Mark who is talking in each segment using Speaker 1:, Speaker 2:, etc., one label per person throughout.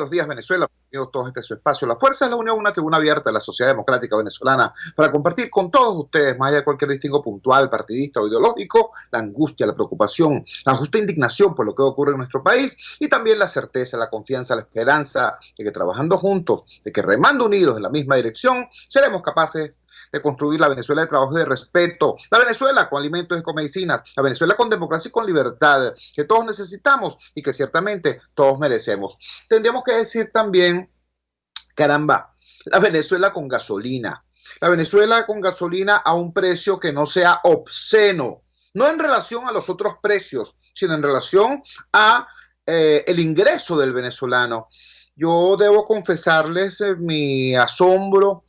Speaker 1: buenos días, Venezuela. Bienvenidos todos a este su espacio. La Fuerza es la Unión, una tribuna abierta de la sociedad democrática venezolana para compartir con todos ustedes, más allá de cualquier distingo puntual, partidista o ideológico, la angustia, la preocupación, la justa indignación por lo que ocurre en nuestro país y también la certeza, la confianza, la esperanza de que trabajando juntos, de que remando unidos en la misma dirección, seremos capaces de construir la Venezuela de trabajo y de respeto, la Venezuela con alimentos y con medicinas, la Venezuela con democracia y con libertad, que todos necesitamos y que ciertamente todos merecemos. Tendríamos que decir también, caramba, la Venezuela con gasolina a un precio que no sea obsceno, no en relación a los otros precios, sino en relación a el ingreso del venezolano. Yo debo confesarles mi asombro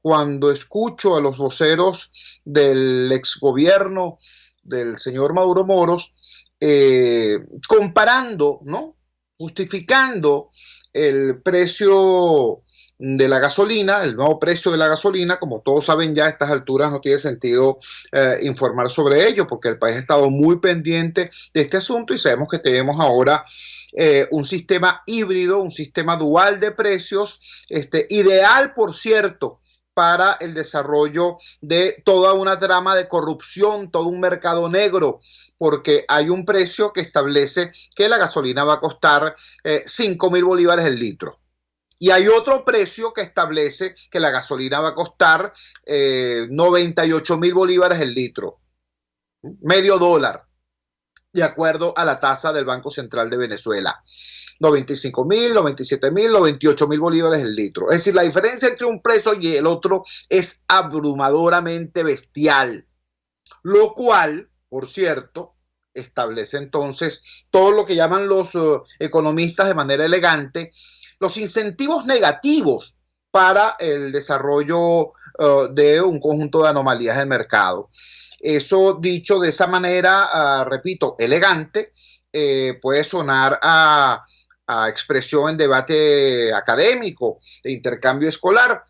Speaker 1: cuando escucho a los voceros del exgobierno del señor Maduro Moros comparando, ¿no? Justificando el precio de la gasolina, el nuevo precio de la gasolina. Como todos saben ya a estas alturas no tiene sentido informar sobre ello porque el país ha estado muy pendiente de este asunto y sabemos que tenemos ahora un sistema híbrido, un sistema dual de precios, ideal, por cierto, para el desarrollo de toda una trama de corrupción, todo un mercado negro, porque hay un precio que establece que la gasolina va a costar 5.000 bolívares el litro. Y hay otro precio que establece que la gasolina va a costar 98.000 bolívares el litro, medio dólar, de acuerdo a la tasa del Banco Central de Venezuela. 95.000, 97.000, 98.000 bolívares el litro. Es decir, la diferencia entre un precio y el otro es abrumadoramente bestial, lo cual, por cierto, establece entonces todo lo que llaman los economistas de manera elegante, los incentivos negativos para el desarrollo de un conjunto de anomalías del mercado. Eso, dicho de esa manera, repito, elegante, puede sonar a expresión en debate académico, de intercambio escolar.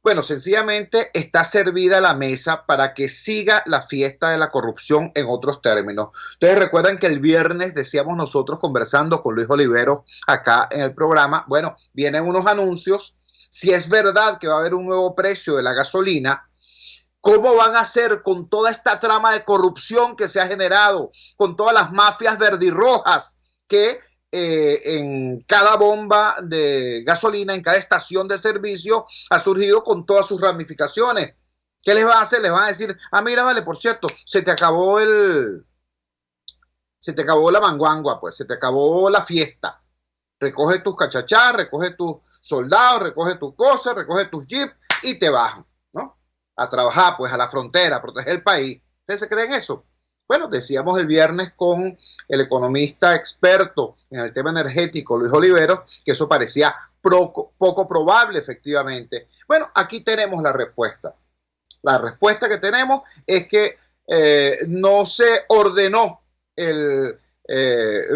Speaker 1: Bueno, sencillamente está servida la mesa para que siga la fiesta de la corrupción, en otros términos. Ustedes recuerdan que el viernes decíamos nosotros, conversando con Luis Olivero acá en el programa, bueno, vienen unos anuncios. Si es verdad que va a haber un nuevo precio de la gasolina, ¿cómo van a hacer con toda esta trama de corrupción que se ha generado, con todas las mafias verdirrojas que en cada bomba de gasolina, en cada estación de servicio ha surgido con todas sus ramificaciones? ¿Qué les van a hacer? Les van a decir, mira, vale, por cierto, se te acabó la manguangua, pues, se te acabó la fiesta. Recoge tus cachachás, recoge tus soldados, recoge tus cosas, recoge tus jeeps y te bajan, ¿no? A trabajar, pues, a la frontera, a proteger el país. ¿Ustedes se creen eso? Bueno, decíamos el viernes con el economista experto en el tema energético, Luis Olivero, que eso parecía poco probable, efectivamente. Bueno, aquí tenemos la respuesta. La respuesta que tenemos es que no se ordenó el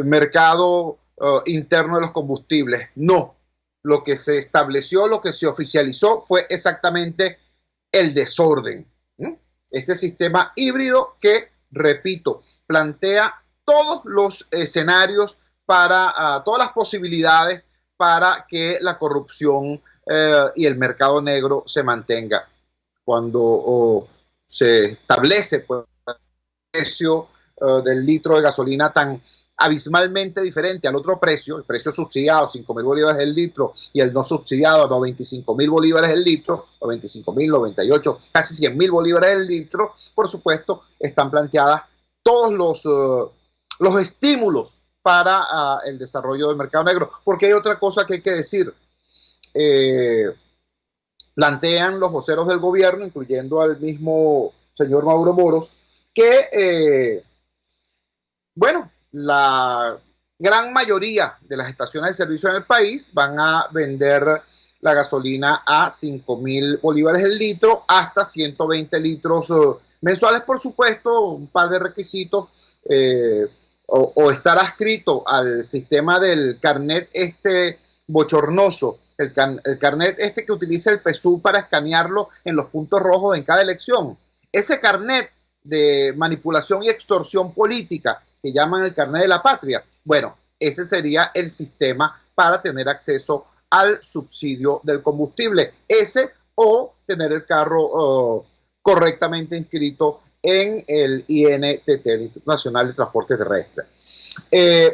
Speaker 1: mercado interno de los combustibles. No. Lo que se estableció, lo que se oficializó fue exactamente el desorden. Este sistema híbrido que, repito, plantea todos los escenarios para todas las posibilidades para que la corrupción y el mercado negro se mantenga. Cuando se establece, pues, el precio del litro de gasolina tan abismalmente diferente al otro precio, el precio subsidiado 5.000 bolívares el litro y el no subsidiado 95.000 bolívares el litro, 95.000, 98, casi 100.000 bolívares el litro, por supuesto, están planteadas todos los estímulos para el desarrollo del mercado negro. Porque hay otra cosa que hay que decir. Plantean los voceros del gobierno, incluyendo al mismo señor Maduro Moros, que, bueno, la gran mayoría de las estaciones de servicio en el país van a vender la gasolina a 5.000 bolívares el litro, hasta 120 litros mensuales, por supuesto, un par de requisitos, o estar adscrito al sistema del carnet bochornoso, el carnet que utiliza el PSUV para escanearlo en los puntos rojos en cada elección. Ese carnet de manipulación y extorsión política, que llaman el carnet de la patria, bueno, ese sería el sistema para tener acceso al subsidio del combustible, ese o tener el carro correctamente inscrito en el INTT, el Instituto Nacional de Transporte Terrestre.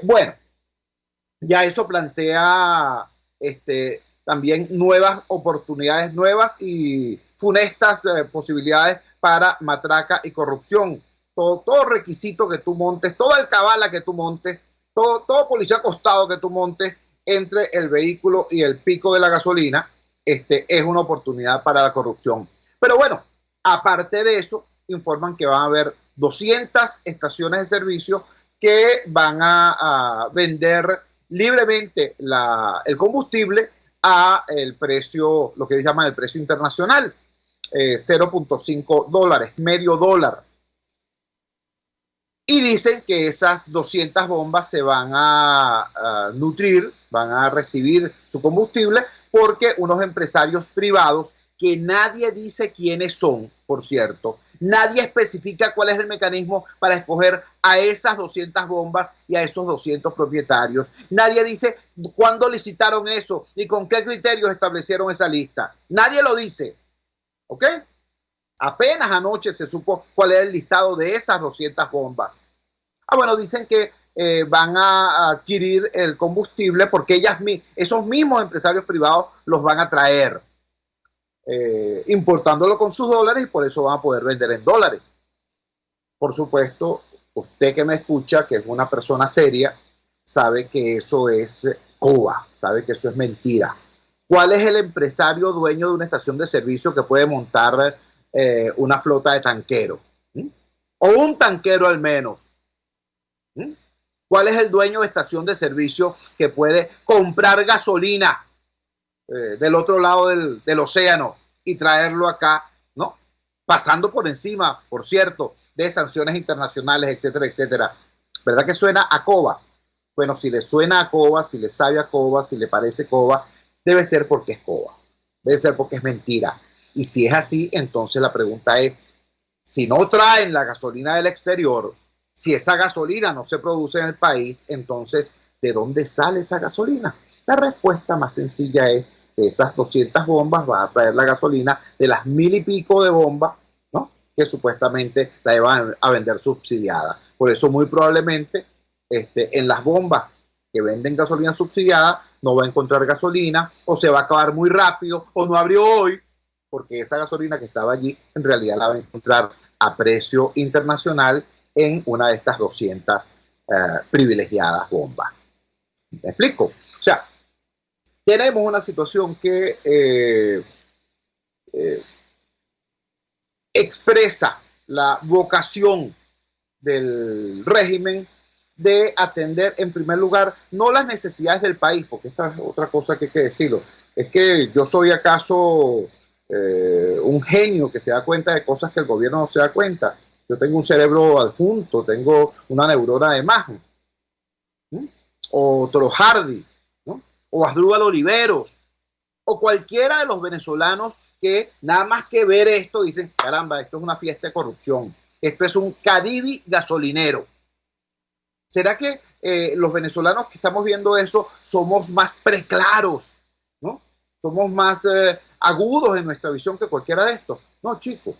Speaker 1: Bueno, ya eso plantea también nuevas oportunidades, nuevas y funestas posibilidades para matraca y corrupción. Todo requisito que tú montes, toda alcabala que tú montes, todo policía acostado que tú montes entre el vehículo y el pico de la gasolina, es una oportunidad para la corrupción. Pero bueno, aparte de eso, informan que van a haber 200 estaciones de servicio que van a vender libremente el combustible a el precio, lo que ellos llaman el precio internacional, $0.5, medio dólar. Y dicen que esas 200 bombas se van a nutrir, van a recibir su combustible porque unos empresarios privados, que nadie dice quiénes son, por cierto, nadie especifica cuál es el mecanismo para escoger a esas 200 bombas y a esos 200 propietarios. Nadie dice cuándo licitaron eso y con qué criterios establecieron esa lista. Nadie lo dice, ¿ok? Apenas anoche se supo cuál es el listado de esas 200 bombas. Bueno, dicen que van a adquirir el combustible porque esos mismos empresarios privados los van a traer, importándolo con sus dólares, y por eso van a poder vender en dólares. Por supuesto, usted que me escucha, que es una persona seria, sabe que eso es coba, sabe que eso es mentira. ¿Cuál es el empresario dueño de una estación de servicio que puede montar una flota de tanqueros? O un tanquero al menos. ¿Cuál es el dueño de estación de servicio que puede comprar gasolina del otro lado del océano y traerlo acá, ¿no? Pasando por encima, por cierto, de sanciones internacionales, etcétera, etcétera. ¿Verdad que suena a coba? Bueno, si le suena a coba, si le sabe a coba, si le parece coba, debe ser porque es coba. Debe ser porque es mentira. Y si es así, entonces la pregunta es, si no traen la gasolina del exterior, si esa gasolina no se produce en el país, entonces, ¿de dónde sale esa gasolina? La respuesta más sencilla es que esas 200 bombas van a traer la gasolina de las 1000 y pico de bombas, ¿no?, que supuestamente la iban a vender subsidiada. Por eso muy probablemente en las bombas que venden gasolina subsidiada no va a encontrar gasolina, o se va a acabar muy rápido, o no abrió hoy, porque esa gasolina que estaba allí en realidad la va a encontrar a precio internacional en una de estas 200 privilegiadas bombas. ¿Me explico? O sea, tenemos una situación que expresa la vocación del régimen de atender en primer lugar no las necesidades del país, porque esta es otra cosa que hay que decirlo. Es que yo soy acaso un genio que se da cuenta de cosas que el gobierno no se da cuenta. Yo tengo un cerebro adjunto, tengo una neurona de más, ¿sí? O Toro Hardy, ¿no? O Asdrúbal Oliveros, o cualquiera de los venezolanos que nada más que ver esto dicen, caramba, esto es una fiesta de corrupción, esto es un Cadivi gasolinero. ¿Será que los venezolanos que estamos viendo eso somos más preclaros, ¿no? Somos más agudos en nuestra visión que cualquiera de estos? No, chicos,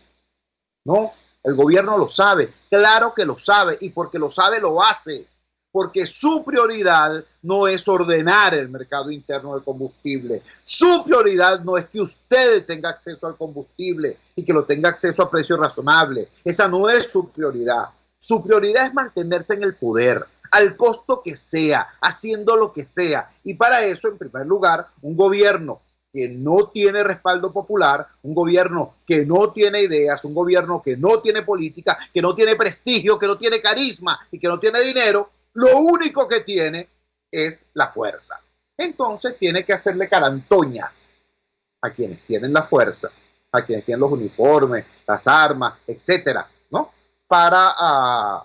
Speaker 1: no. El gobierno lo sabe, claro que lo sabe, y porque lo sabe lo hace, porque su prioridad no es ordenar el mercado interno del combustible, su prioridad no es que usted tenga acceso al combustible y que lo tenga acceso a precio razonable, esa no es su prioridad es mantenerse en el poder, al costo que sea, haciendo lo que sea, y para eso, en primer lugar, un gobierno que no tiene respaldo popular, un gobierno que no tiene ideas, un gobierno que no tiene política, que no tiene prestigio, que no tiene carisma y que no tiene dinero, lo único que tiene es la fuerza. Entonces tiene que hacerle carantoñas a quienes tienen la fuerza, a quienes tienen los uniformes, las armas, etcétera, ¿no? Para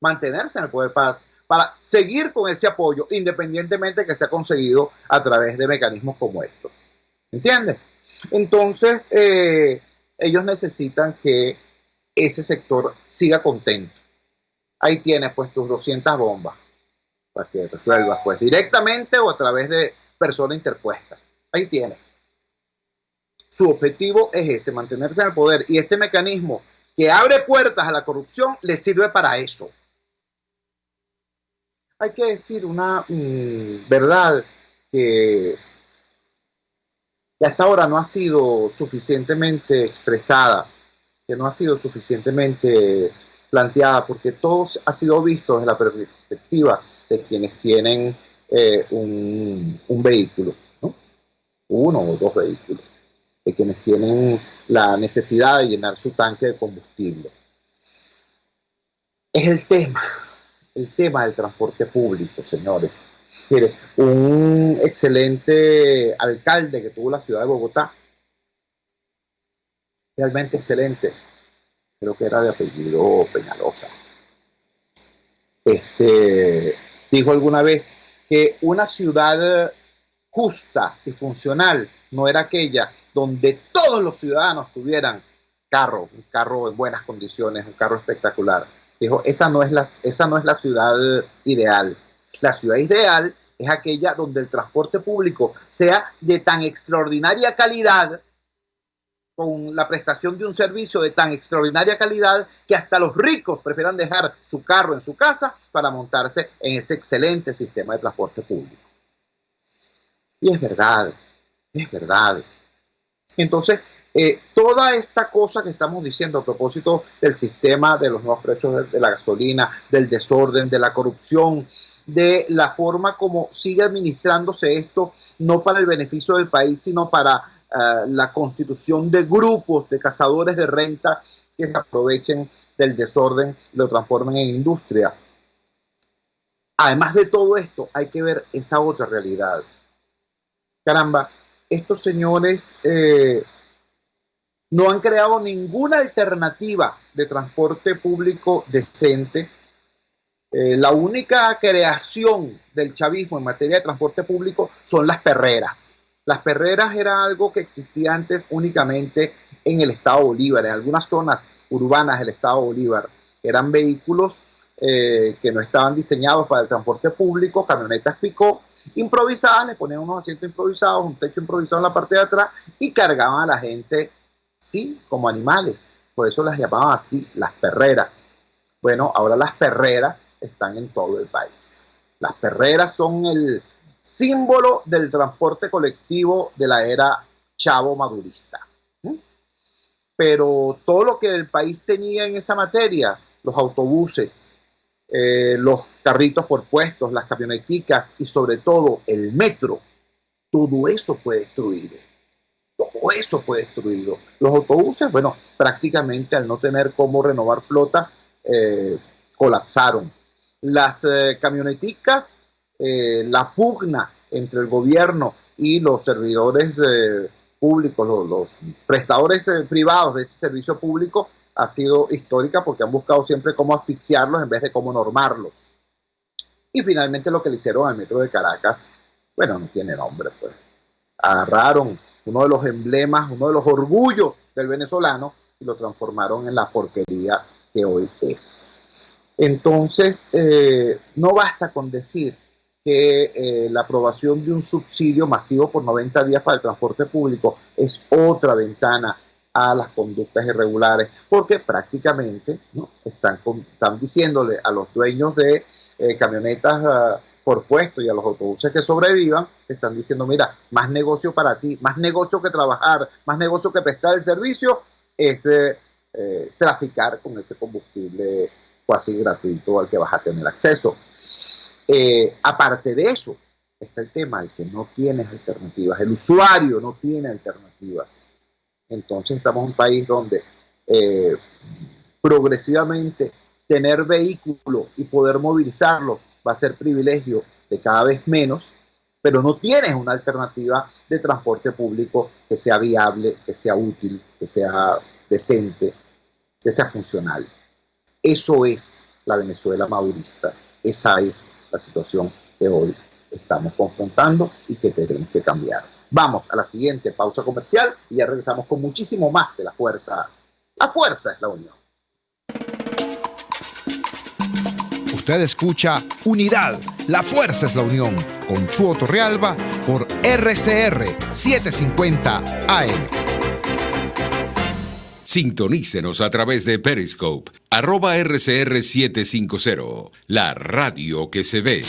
Speaker 1: mantenerse en el poder, para seguir con ese apoyo, independientemente que sea conseguido a través de mecanismos como estos. ¿Entiendes? Entonces, ellos necesitan que ese sector siga contento. Ahí tienes pues tus 200 bombas. para que resuelvas, pues directamente o a través de persona interpuesta. Ahí tiene. Su objetivo es ese, mantenerse en el poder, y este mecanismo que abre puertas a la corrupción le sirve para eso. Hay que decir una verdad que hasta ahora no ha sido suficientemente expresada, que no ha sido suficientemente planteada, porque todo ha sido visto desde la perspectiva de quienes tienen un vehículo, ¿no? Uno o dos vehículos, de quienes tienen la necesidad de llenar su tanque de combustible. Es el tema del transporte público, señores. Mire, un excelente alcalde que tuvo la ciudad de Bogotá, realmente excelente, creo que era de apellido Peñalosa, dijo alguna vez que una ciudad justa y funcional no era aquella donde todos los ciudadanos tuvieran un carro en buenas condiciones, un carro espectacular. Dijo, esa no es la ciudad ideal. La ciudad ideal es aquella donde el transporte público sea de tan extraordinaria calidad, con la prestación de un servicio de tan extraordinaria calidad, que hasta los ricos prefieran dejar su carro en su casa para montarse en ese excelente sistema de transporte público. Y es verdad, es verdad. Entonces, toda esta cosa que estamos diciendo a propósito del sistema, de los nuevos precios de la gasolina, del desorden, de la corrupción, de la forma como sigue administrándose esto, no para el beneficio del país, sino para la constitución de grupos de cazadores de renta que se aprovechen del desorden y lo transformen en industria. Además de todo esto, hay que ver esa otra realidad. Caramba, estos señores no han creado ninguna alternativa de transporte público decente. La única creación del chavismo en materia de transporte público son las perreras. Las perreras era algo que existía antes únicamente en el estado Bolívar, en algunas zonas urbanas del estado Bolívar. Eran vehículos que no estaban diseñados para el transporte público, camionetas picó, improvisadas, le ponían unos asientos improvisados, un techo improvisado en la parte de atrás y cargaban a la gente, sí, como animales. Por eso las llamaban así, las perreras. Bueno, ahora las perreras están en todo el país. Las perreras son el símbolo del transporte colectivo de la era chavo madurista. Pero todo lo que el país tenía en esa materia, los autobuses, los carritos por puestos, las camioneticas y sobre todo el metro, todo eso fue destruido. Todo eso fue destruido. Los autobuses, bueno, prácticamente al no tener cómo renovar flota, colapsaron. Las camioneticas, la pugna entre el gobierno y los servidores públicos, los prestadores privados de ese servicio público, ha sido histórica porque han buscado siempre cómo asfixiarlos en vez de cómo normarlos. Y finalmente lo que le hicieron al metro de Caracas, bueno, no tiene nombre, pues. Agarraron uno de los emblemas, uno de los orgullos del venezolano y lo transformaron en la porquería que hoy es. Entonces, no basta con decir que la aprobación de un subsidio masivo por 90 días para el transporte público es otra ventana a las conductas irregulares, porque prácticamente, ¿no?, están diciéndole a los dueños de camionetas por puesto y a los autobuses que sobrevivan, están diciendo, mira, más negocio para ti, más negocio que trabajar, más negocio que prestar el servicio, es traficar con ese combustible casi gratuito al que vas a tener acceso. Aparte de eso, está el tema de que no tienes alternativas, el usuario no tiene alternativas. Entonces estamos en un país donde progresivamente tener vehículo y poder movilizarlo va a ser privilegio de cada vez menos, pero no tienes una alternativa de transporte público que sea viable, que sea útil, que sea decente, que sea funcional. Eso es la Venezuela madurista. Esa es la situación que hoy estamos confrontando y que tenemos que cambiar. Vamos a la siguiente pausa comercial y ya regresamos con muchísimo más de La Fuerza. La fuerza es la unión.
Speaker 2: Usted escucha Unidad, la fuerza es la unión, con Chuo Torrealba por RCR 750 AM.
Speaker 3: Sintonícenos a través de Periscope, @RCR750, la radio que se ve.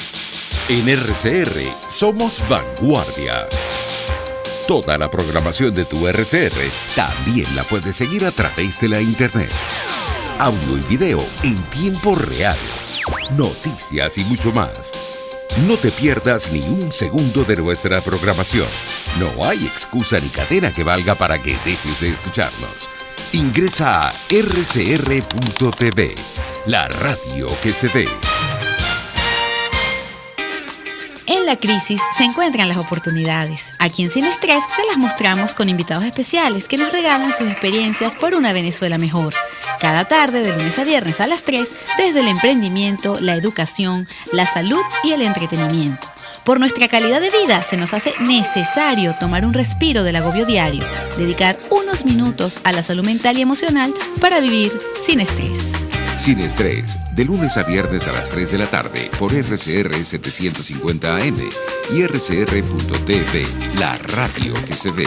Speaker 3: En RCR somos vanguardia. Toda la programación de tu RCR también la puedes seguir a través de la internet. Audio y video en tiempo real. Noticias y mucho más. No te pierdas ni un segundo de nuestra programación. No hay excusa ni cadena que valga para que dejes de escucharnos. Ingresa a rcr.tv, la radio que se ve.
Speaker 4: En la crisis se encuentran las oportunidades. Aquí en Sin Estrés se las mostramos con invitados especiales que nos regalan sus experiencias por una Venezuela mejor. Cada tarde, de lunes a viernes a las 3, desde el emprendimiento, la educación, la salud y el entretenimiento. Por nuestra calidad de vida se nos hace necesario tomar un respiro del agobio diario, dedicar unos minutos a la salud mental y emocional para vivir sin estrés.
Speaker 3: Sin Estrés, de lunes a viernes a las 3 de la tarde por RCR 750 AM y RCR.tv, la radio que se ve.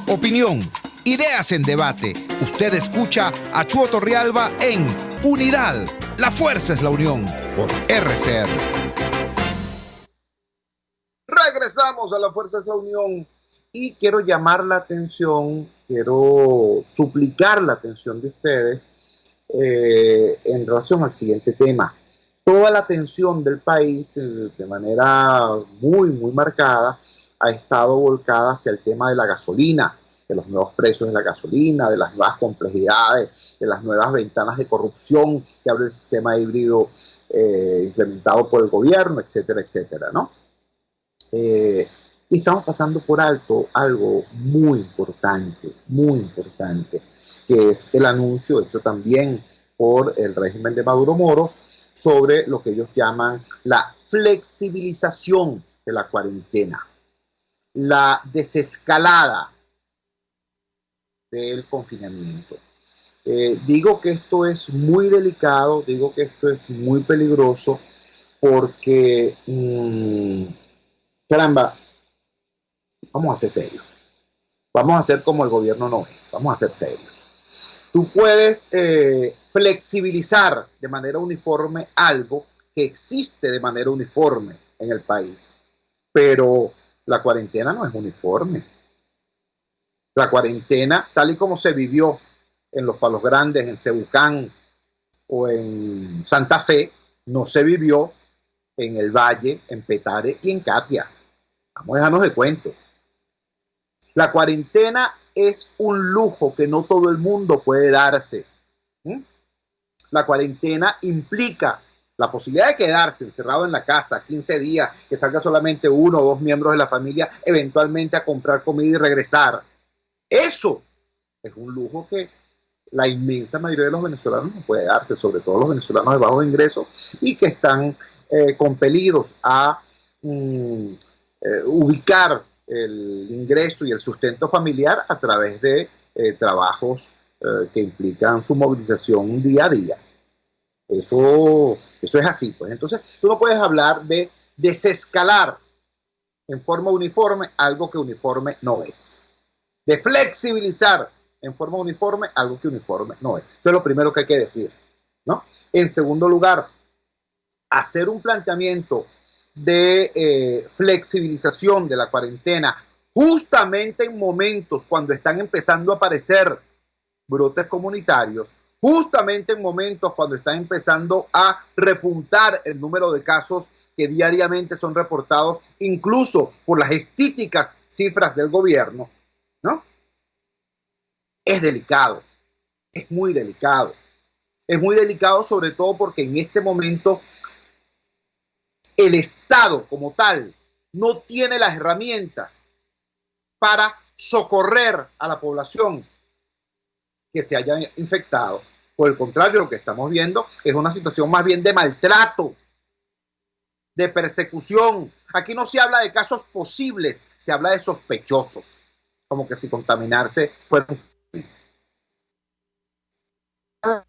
Speaker 2: Opinión, ideas en debate. Usted escucha a Chuo Torrealba en Unidad, la fuerza es la unión, por RCR.
Speaker 1: Regresamos a La Fuerza es la Unión y quiero llamar la atención, quiero suplicar la atención de ustedes en relación al siguiente tema. Toda la atención del país de manera muy marcada ha estado volcada hacia el tema de la gasolina, de los nuevos precios de la gasolina, de las nuevas complejidades, de las nuevas ventanas de corrupción que abre el sistema híbrido implementado por el gobierno, etcétera, etcétera, ¿no? Y estamos pasando por alto algo muy importante, que es el anuncio hecho también por el régimen de Maduro Moros sobre lo que ellos llaman la flexibilización de la cuarentena, la desescalada del confinamiento. Digo que esto es muy delicado, digo que esto es muy peligroso porque, caramba, vamos a ser serios. Vamos a ser como el gobierno no es, vamos a ser serios. Tú puedes flexibilizar de manera uniforme algo que existe de manera uniforme en el país, pero la cuarentena no es uniforme. La cuarentena, tal y como se vivió en los Palos Grandes, en Cebucán o en Santa Fe, no se vivió en el Valle, en Petare y en Catia. Vamos a dejarnos de cuento. La cuarentena es un lujo que no todo el mundo puede darse. La cuarentena implica la posibilidad de quedarse encerrado en la casa 15 días, que salga solamente uno o dos miembros de la familia, eventualmente a comprar comida y regresar. Eso es un lujo que la inmensa mayoría de los venezolanos no puede darse, sobre todo los venezolanos de bajos ingresos y que están compelidos a ubicar el ingreso y el sustento familiar a través de trabajos que implican su movilización día a día. Eso es así, pues. Entonces, tú no puedes hablar de desescalar en forma uniforme algo que uniforme no es. De flexibilizar en forma uniforme algo que uniforme no es. Eso es lo primero que hay que decir, ¿no? En segundo lugar, hacer un planteamiento de flexibilización de la cuarentena justamente en momentos cuando están empezando a aparecer brotes comunitarios, justamente en momentos cuando están empezando a repuntar el número de casos que diariamente son reportados, incluso por las estíticas cifras del gobierno, ¿no? Es delicado, es muy delicado. Es muy delicado sobre todo porque en este momento el Estado como tal no tiene las herramientas para socorrer a la población que se haya infectado. Por el contrario, lo que estamos viendo es una situación más bien de maltrato, de persecución. Aquí no se habla de casos posibles, se habla de sospechosos, como que si contaminarse fuera un... O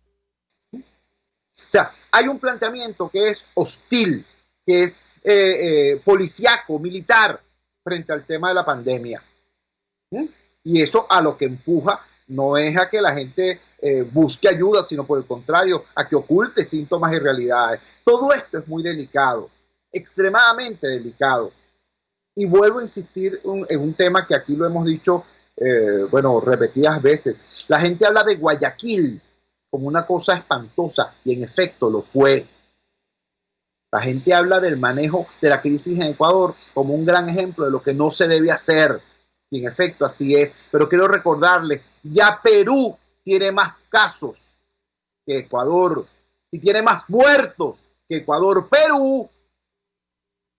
Speaker 1: sea, hay un planteamiento que es hostil, que es policíaco, militar, frente al tema de la pandemia. Y eso a lo que empuja no es a que la gente busque ayuda, sino por el contrario, a que oculte síntomas y realidades. Todo esto es muy delicado, extremadamente delicado. Y vuelvo a insistir en un tema que aquí lo hemos dicho, repetidas veces. La gente habla de Guayaquil como una cosa espantosa, y en efecto lo fue. La gente habla del manejo de la crisis en Ecuador como un gran ejemplo de lo que no se debe hacer. Y en efecto así es. Pero quiero recordarles, ya Perú tiene más casos que Ecuador y tiene más muertos que Ecuador. Perú,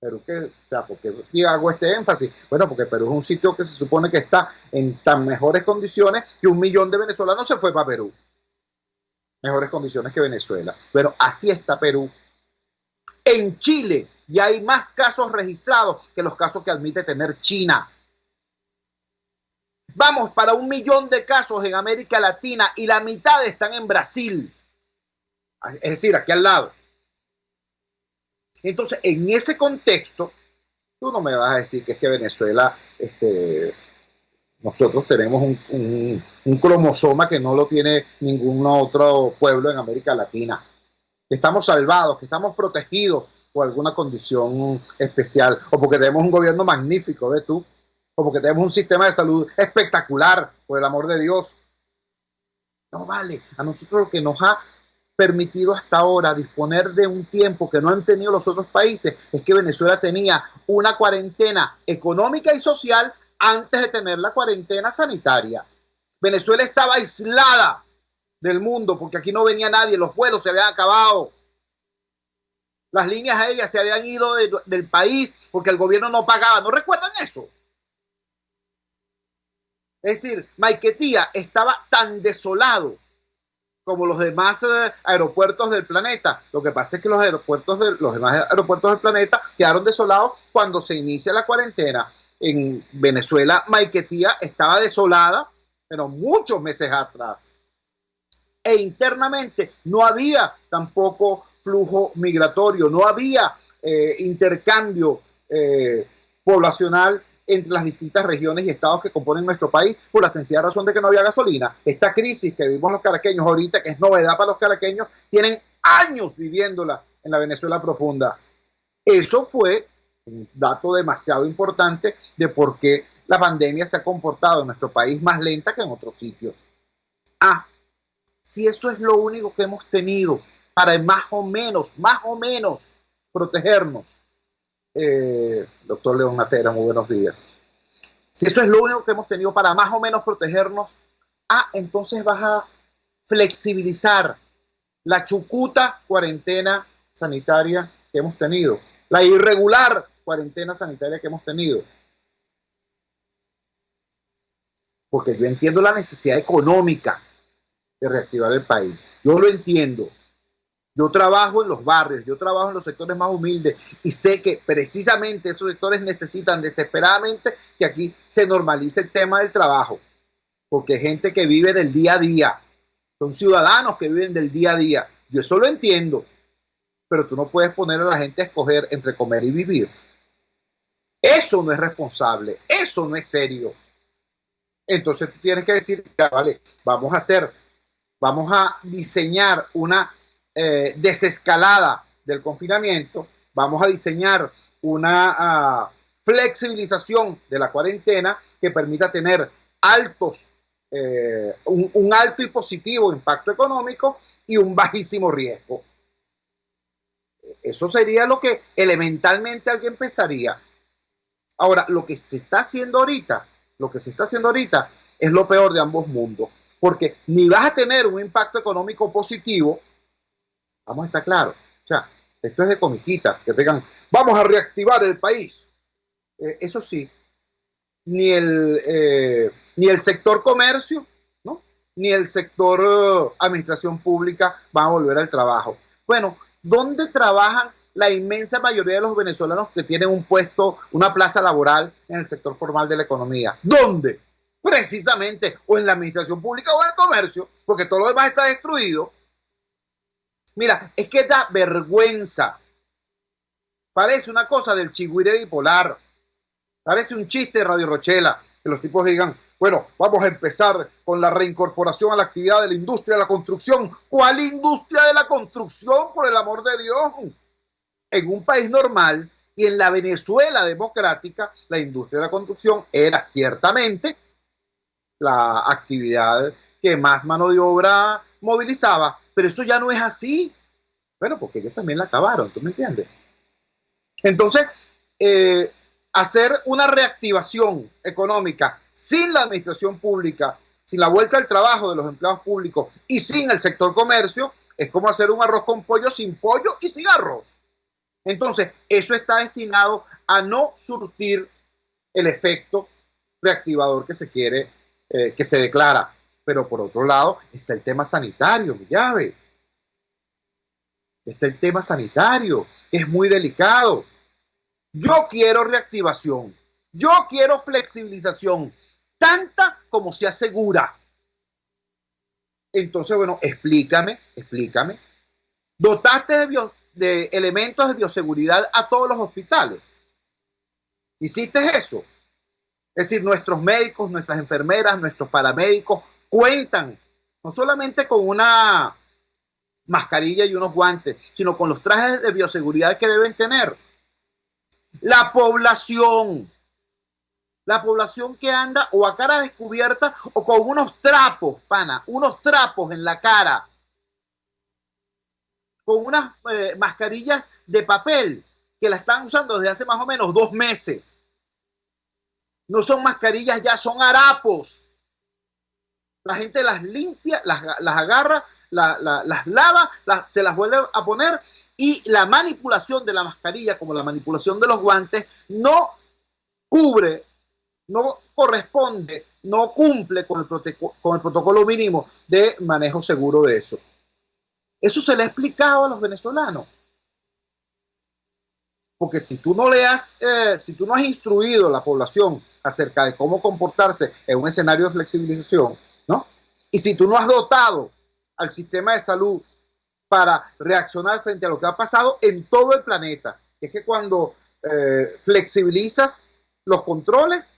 Speaker 1: ¿por qué hago este énfasis? Bueno, porque Perú es un sitio que se supone que está en tan mejores condiciones que 1 millón de venezolanos se fue para Perú. Mejores condiciones que Venezuela. Pero así está Perú. En Chile ya hay más casos registrados que los casos que admite tener China. Vamos para 1 millón de casos en América Latina y la mitad están en Brasil. Es decir, aquí al lado. Entonces, en ese contexto, tú no me vas a decir que es que Venezuela, nosotros tenemos un cromosoma que no lo tiene ningún otro pueblo en América Latina. Que estamos salvados, que estamos protegidos por alguna condición especial, o porque tenemos un gobierno magnífico, ¿ves tú? O porque tenemos un sistema de salud espectacular, por el amor de Dios. No vale. A nosotros lo que nos ha permitido hasta ahora disponer de un tiempo que no han tenido los otros países es que Venezuela tenía una cuarentena económica y social antes de tener la cuarentena sanitaria. Venezuela estaba aislada del mundo porque aquí no venía nadie, los vuelos se habían acabado, las líneas aéreas se habían ido del país porque el gobierno no pagaba. ¿No recuerdan eso? Es decir, Maiquetía estaba tan desolado como los demás aeropuertos del planeta. Lo que pasa es que los demás aeropuertos del planeta quedaron desolados cuando se inicia la cuarentena. En Venezuela, Maiquetía estaba desolada, pero muchos meses atrás. E internamente no había tampoco flujo migratorio, no había intercambio poblacional entre las distintas regiones y estados que componen nuestro país, por la sencilla razón de que no había gasolina. Esta crisis que vivimos los caraqueños ahorita, que es novedad para los caraqueños, tienen años viviéndola en la Venezuela profunda. Eso fue un dato demasiado importante de por qué la pandemia se ha comportado en nuestro país más lenta que en otros sitios. Si eso es lo único que hemos tenido para más o menos protegernos, doctor León Natera, muy buenos días. Si eso es lo único que hemos tenido para más o menos protegernos, entonces vas a flexibilizar la chucuta cuarentena sanitaria que hemos tenido, la irregular cuarentena sanitaria que hemos tenido. Porque yo entiendo la necesidad económica de reactivar el país. Yo lo entiendo. Yo trabajo en los barrios, yo trabajo en los sectores más humildes y sé que precisamente esos sectores necesitan desesperadamente que aquí se normalice el tema del trabajo, porque hay gente que vive del día a día, son ciudadanos que viven del día a día. Yo eso lo entiendo, pero tú no puedes poner a la gente a escoger entre comer y vivir. Eso no es responsable, eso no es serio. Entonces tú tienes que decir, vale, vamos a diseñar una desescalada del confinamiento, vamos a diseñar una flexibilización de la cuarentena que permita tener un alto y positivo impacto económico y un bajísimo riesgo. Eso sería lo que elementalmente alguien pensaría. Ahora, lo que se está haciendo ahorita es lo peor de ambos mundos, porque ni vas a tener un impacto económico positivo. Vamos a estar claros. O sea, esto es de comiquita, que te digan, vamos a reactivar el país. Eso sí, ni el sector comercio, ¿no? Ni el sector administración pública van a volver al trabajo. Bueno, ¿dónde trabajan la inmensa mayoría de los venezolanos que tienen un puesto, una plaza laboral en el sector formal de la economía? ¿Dónde? precisamente o en la administración pública o en el comercio, porque todo lo demás está destruido. Mira, es que da vergüenza. Parece una cosa del chigüire bipolar. Parece un chiste de Radio Rochela, que los tipos digan, bueno, vamos a empezar con la reincorporación a la actividad de la industria de la construcción. ¿Cuál industria de la construcción, por el amor de Dios? En un país normal y en la Venezuela democrática, la industria de la construcción era ciertamente la actividad que más mano de obra movilizaba, pero eso ya no es así. Bueno, porque ellos también la acabaron, ¿tú me entiendes? Entonces, hacer una reactivación económica sin la administración pública, sin la vuelta al trabajo de los empleados públicos y sin el sector comercio, es como hacer un arroz con pollo sin pollo y sin arroz. Entonces, eso está destinado a no surtir el efecto reactivador que se quiere, que se declara. Pero por otro lado, está el tema sanitario, mi llave. Está el tema sanitario, que es muy delicado. Yo quiero reactivación, yo quiero flexibilización, tanta como sea segura. Entonces, bueno, explícame. ¿Dotaste de elementos de bioseguridad a todos los hospitales? ¿Hiciste eso? Es decir, nuestros médicos, nuestras enfermeras, nuestros paramédicos cuentan no solamente con una mascarilla y unos guantes, sino con los trajes de bioseguridad que deben tener. La población que anda o a cara descubierta o con unos trapos, unos trapos en la cara, con unas mascarillas de papel que la están usando desde hace más o menos 2 meses. No son mascarillas ya, son harapos. La gente las limpia, las agarra, las lava, se las vuelve a poner, y la manipulación de la mascarilla, como la manipulación de los guantes, no cubre, no corresponde, no cumple con el protocolo mínimo de manejo seguro de eso. Eso se le ha explicado a los venezolanos. Porque si tú no has instruido a la población acerca de cómo comportarse en un escenario de flexibilización, ¿no? Y si tú no has dotado al sistema de salud para reaccionar frente a lo que ha pasado en todo el planeta, es que cuando flexibilizas los controles,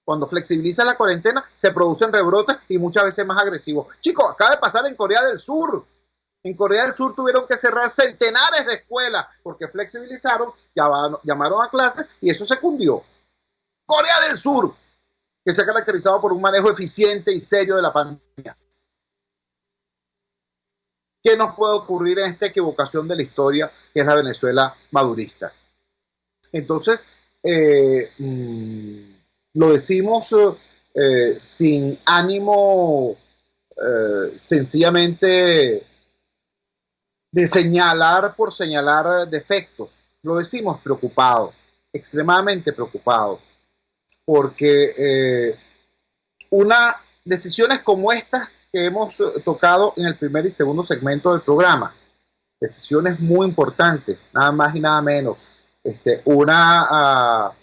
Speaker 1: cuando flexibilizas la cuarentena, se producen rebrotes y muchas veces más agresivos. Chicos, acaba de pasar en Corea del Sur. En Corea del Sur tuvieron que cerrar centenares de escuelas porque flexibilizaron, llamaron a clases y eso se cundió. Corea del Sur, que se ha caracterizado por un manejo eficiente y serio de la pandemia. ¿Qué nos puede ocurrir en esta equivocación de la historia que es la Venezuela madurista? Entonces, lo decimos sin ánimo sencillamente de señalar por señalar defectos. Lo decimos preocupados, extremadamente preocupados, porque decisiones como estas que hemos tocado en el primer y segundo segmento del programa, decisiones muy importantes, nada más y nada menos, una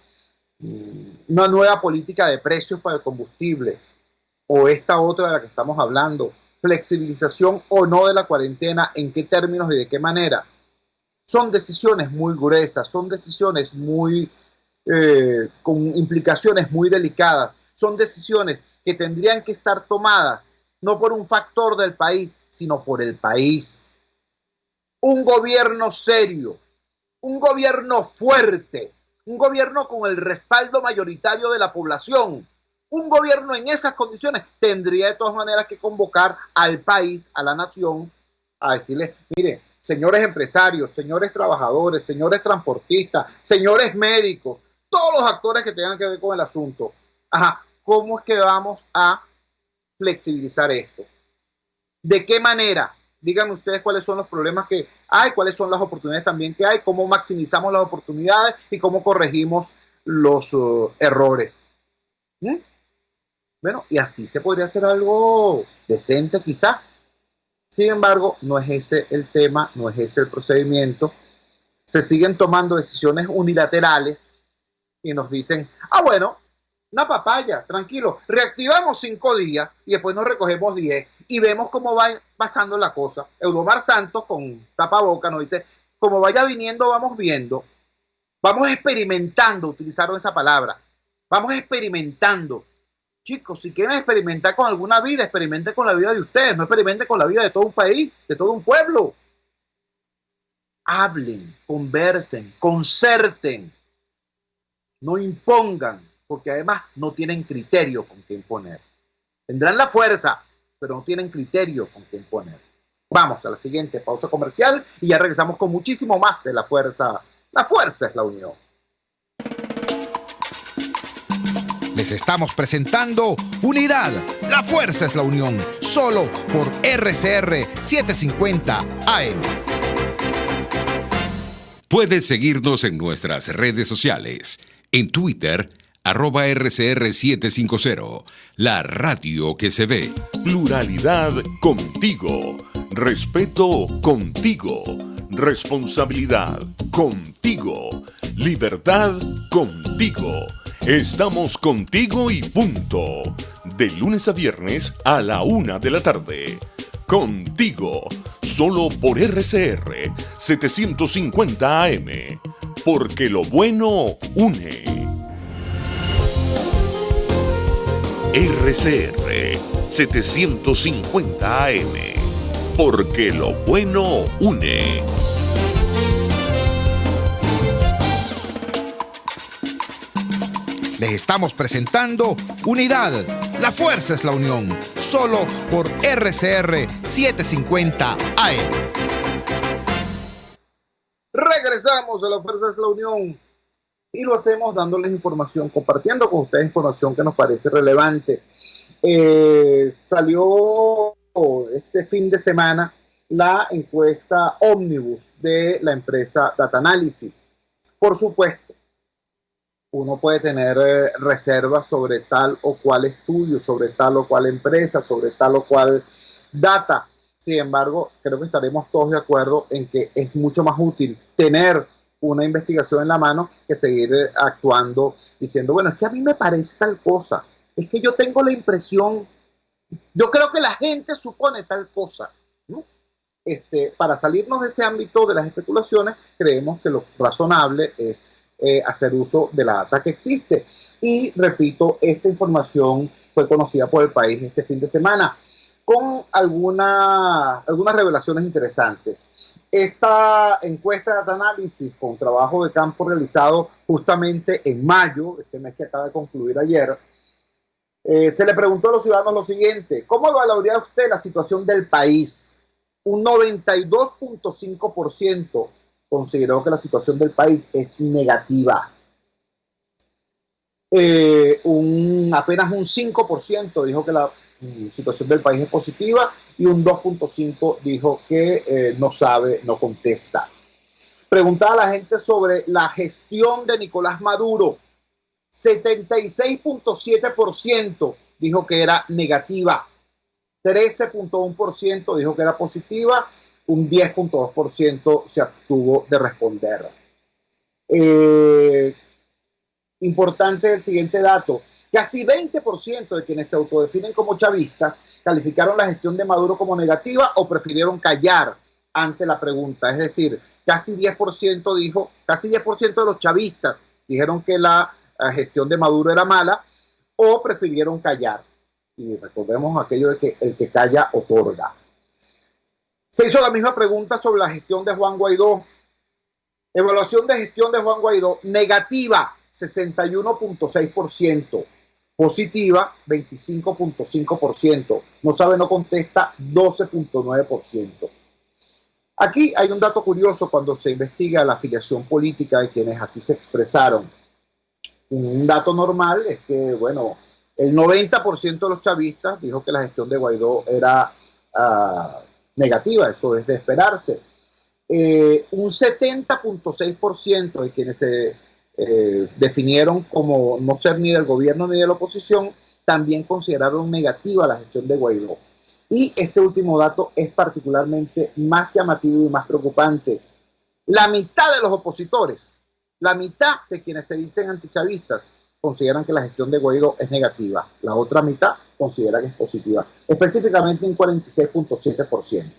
Speaker 1: nueva política de precios para el combustible, o esta otra de la que estamos hablando, flexibilización o no de la cuarentena, en qué términos y de qué manera. Son decisiones muy gruesas, son decisiones muy con implicaciones muy delicadas, son decisiones que tendrían que estar tomadas no por un factor del país, sino por el país. Un gobierno serio, un gobierno fuerte, un gobierno con el respaldo mayoritario de la población. Un gobierno en esas condiciones tendría de todas maneras que convocar al país, a la nación, a decirles, mire, señores empresarios, señores trabajadores, señores transportistas, señores médicos, todos los actores que tengan que ver con el asunto. ¿Cómo es que vamos a flexibilizar esto? ¿De qué manera? Díganme ustedes cuáles son los problemas que hay, cuáles son las oportunidades también que hay, cómo maximizamos las oportunidades y cómo corregimos los errores. Bueno, y así se podría hacer algo decente quizá. Sin embargo, no es ese el tema, no es ese el procedimiento. Se siguen tomando decisiones unilaterales y nos dicen, bueno, Una papaya, tranquilo. Reactivamos 5 días y después nos recogemos 10 y vemos cómo va pasando la cosa. Eudomar Santos con tapaboca nos dice, como vaya viniendo, vamos viendo. Vamos experimentando, utilizaron esa palabra. Vamos experimentando. Chicos, si quieren experimentar con alguna vida, experimenten con la vida de ustedes, no experimenten con la vida de todo un país, de todo un pueblo. Hablen, conversen, concerten. No impongan, porque además no tienen criterio con qué imponer. Tendrán la fuerza, pero no tienen criterio con qué imponer. Vamos a la siguiente pausa comercial y ya regresamos con muchísimo más de la fuerza. La fuerza es la unión.
Speaker 2: Les estamos presentando Unidad, la fuerza es la unión, solo por RCR 750 AM.
Speaker 3: Puedes seguirnos en nuestras redes sociales. En Twitter, @RCR750, la radio que se ve.
Speaker 5: Pluralidad contigo. Respeto contigo. Responsabilidad contigo. Libertad contigo. Estamos contigo y punto. De lunes a viernes a la 1 de la tarde. Contigo. Solo por RCR 750 AM. Porque lo bueno une. RCR 750 AM. Porque lo bueno une.
Speaker 2: Les estamos presentando Unidad, la fuerza es la unión, solo por RCR 750 AM.
Speaker 1: Regresamos a la fuerza es la unión y lo hacemos dándoles información, compartiendo con ustedes información que nos parece relevante. Salió este fin de semana la encuesta Omnibus de la empresa Data Analysis. Por supuesto, uno puede tener reservas sobre tal o cual estudio, sobre tal o cual empresa, sobre tal o cual data. Sin embargo, creo que estaremos todos de acuerdo en que es mucho más útil tener una investigación en la mano que seguir actuando diciendo, bueno, es que a mí me parece tal cosa, es que yo tengo la impresión, yo creo que la gente supone tal cosa, ¿no? Para salirnos de ese ámbito de las especulaciones, creemos que lo razonable es hacer uso de la data que existe. Y repito, esta información fue conocida por el país este fin de semana con algunas revelaciones interesantes. Esta encuesta de Data Analysis, con trabajo de campo realizado justamente en mayo, este mes que acaba de concluir ayer, se le preguntó a los ciudadanos lo siguiente: ¿cómo evaluaría usted la situación del país? Un 92.5% consideró que la situación del país es negativa. Apenas un 5% dijo que la situación del país es positiva y un 2.5% dijo que no sabe, no contesta. Preguntaba a la gente sobre la gestión de Nicolás Maduro. 76.7% dijo que era negativa. 13.1% dijo que era positiva. Un 10.2% se abstuvo de responder. Importante el siguiente dato. Casi 20% de quienes se autodefinen como chavistas calificaron la gestión de Maduro como negativa o prefirieron callar ante la pregunta. Es decir, casi 10% de los chavistas dijeron que la gestión de Maduro era mala o prefirieron callar. Y recordemos aquello de que el que calla otorga. Se hizo la misma pregunta sobre la gestión de Juan Guaidó. Evaluación de gestión de Juan Guaidó, negativa, 61.6%. Positiva, 25.5%. No sabe, no contesta, 12.9%. Aquí hay un dato curioso cuando se investiga la afiliación política de quienes así se expresaron. Un dato normal es que, bueno, el 90% de los chavistas dijo que la gestión de Guaidó era negativa, eso es de esperarse. Un 70.6% de quienes se definieron como no ser ni del gobierno ni de la oposición también consideraron negativa la gestión de Guaidó. Y este último dato es particularmente más llamativo y más preocupante. La mitad de los opositores, la mitad de quienes se dicen antichavistas, consideran que la gestión de Guaidó es negativa. La otra mitad considera que es positiva. Específicamente un 46.7%.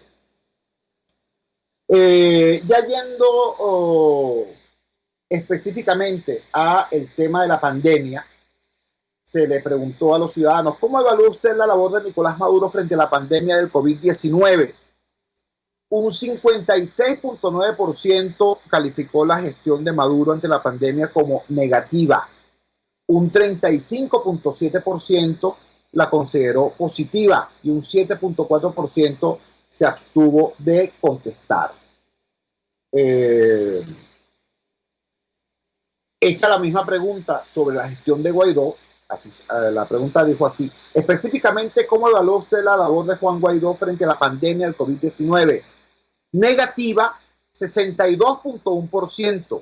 Speaker 1: Ya yendo específicamente a el tema de la pandemia, se le preguntó a los ciudadanos, ¿cómo evalúa usted la labor de Nicolás Maduro frente a la pandemia del COVID-19? Un 56.9% calificó la gestión de Maduro ante la pandemia como negativa. Un 35.7% la consideró positiva y un 7.4% se abstuvo de contestar. Hecha la misma pregunta sobre la gestión de Guaidó, así, la pregunta dijo así: específicamente, ¿cómo evaluó usted la labor de Juan Guaidó frente a la pandemia del COVID-19? Negativa, 62.1%,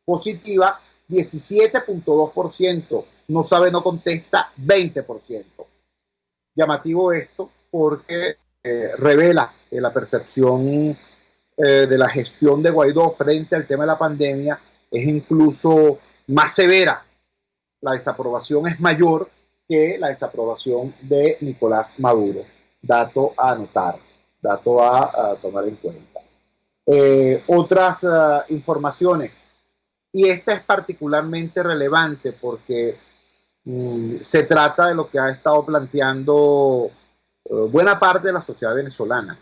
Speaker 1: positiva, 17.2%, no sabe, no contesta, 20%. Llamativo esto porque revela la percepción de la gestión de Guaidó frente al tema de la pandemia es incluso más severa. La desaprobación es mayor que la desaprobación de Nicolás Maduro. Dato a anotar, dato a tomar en cuenta. Otras informaciones, y esta es particularmente relevante porque se trata de lo que ha estado planteando buena parte de la sociedad venezolana,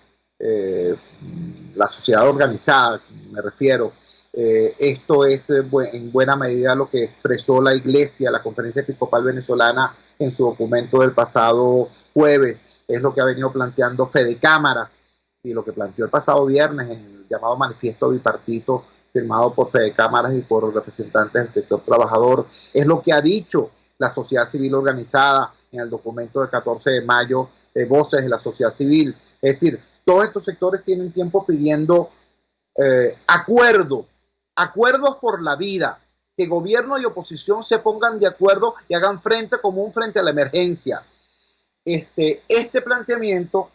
Speaker 1: la sociedad organizada, me refiero. Esto es en buena medida lo que expresó la Iglesia, la Conferencia Episcopal Venezolana, en su documento del pasado jueves. Es lo que ha venido planteando Fede Cámaras y lo que planteó el pasado viernes en el llamado manifiesto bipartito firmado por Fede Cámaras y por representantes del sector trabajador. Es lo que ha dicho la sociedad civil organizada en el documento del 14 de mayo, Voces de la Sociedad Civil. Es decir, todos estos sectores tienen tiempo pidiendo acuerdos por la vida, que gobierno y oposición se pongan de acuerdo y hagan frente común frente a la emergencia. Este planteamiento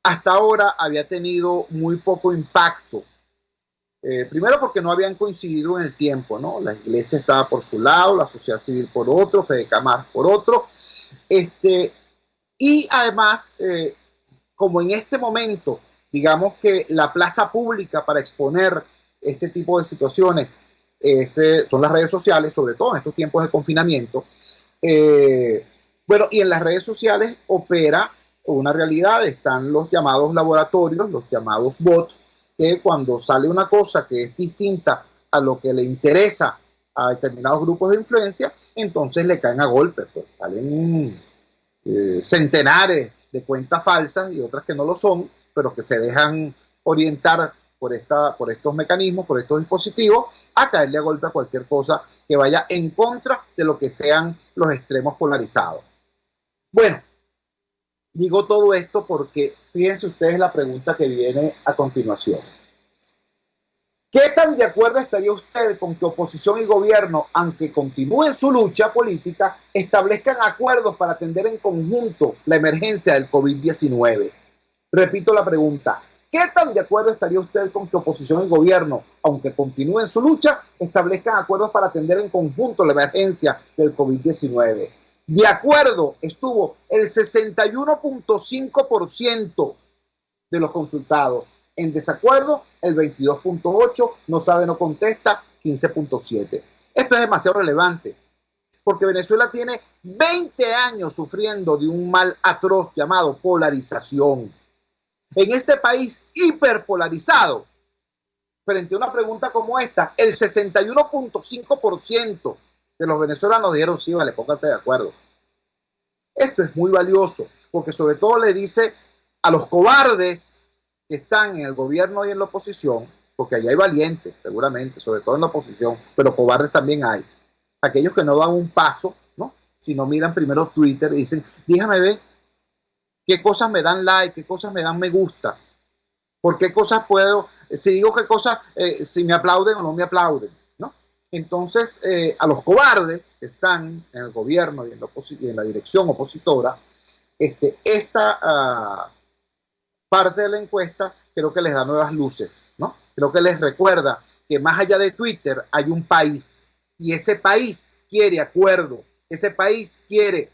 Speaker 1: hasta ahora había tenido muy poco impacto. Primero porque no habían coincidido en el tiempo, ¿no? La Iglesia estaba por su lado, la sociedad civil por otro, Fede Cámaras por otro. Y además, como en este momento, digamos que la plaza pública para exponer este tipo de situaciones son las redes sociales, sobre todo en estos tiempos de confinamiento. Bueno, y en las redes sociales opera una realidad. Están los llamados laboratorios, los llamados bots, que cuando sale una cosa que es distinta a lo que le interesa a determinados grupos de influencia, entonces le caen a golpes. Pues salen centenares de cuentas falsas y otras que no lo son, pero que se dejan orientar por estos mecanismos, por estos dispositivos, a caerle a golpe a cualquier cosa que vaya en contra de lo que sean los extremos polarizados. Bueno, digo todo esto porque fíjense ustedes la pregunta que viene a continuación. ¿Qué tan de acuerdo estaría usted con que oposición y gobierno, aunque continúen su lucha política, establezcan acuerdos para atender en conjunto la emergencia del COVID-19? Repito la pregunta. ¿Qué tan de acuerdo estaría usted con que oposición y gobierno, aunque continúen su lucha, establezcan acuerdos para atender en conjunto la emergencia del COVID-19? De acuerdo estuvo el 61.5% de los consultados. En desacuerdo, el 22.8%, no sabe, no contesta, 15.7%. Esto es demasiado relevante, porque Venezuela tiene 20 años sufriendo de un mal atroz llamado polarización. En este país hiperpolarizado, frente a una pregunta como esta, el 61.5% de los venezolanos dijeron sí, vale, pónganse de acuerdo. Esto es muy valioso, porque sobre todo le dice a los cobardes que están en el gobierno y en la oposición, porque allá hay valientes, seguramente, sobre todo en la oposición, pero cobardes también hay. Aquellos que no dan un paso, ¿no? Sino miran primero Twitter y dicen, déjame ver qué cosas me dan like, qué cosas me dan me gusta, por qué cosas puedo, si digo qué cosas, si me aplauden o no me aplauden, ¿no? Entonces, a los cobardes que están en el gobierno y en la dirección opositora, esta parte de la encuesta creo que les da nuevas luces, ¿no? Creo que les recuerda que más allá de Twitter hay un país, y ese país quiere acuerdo, ese país quiere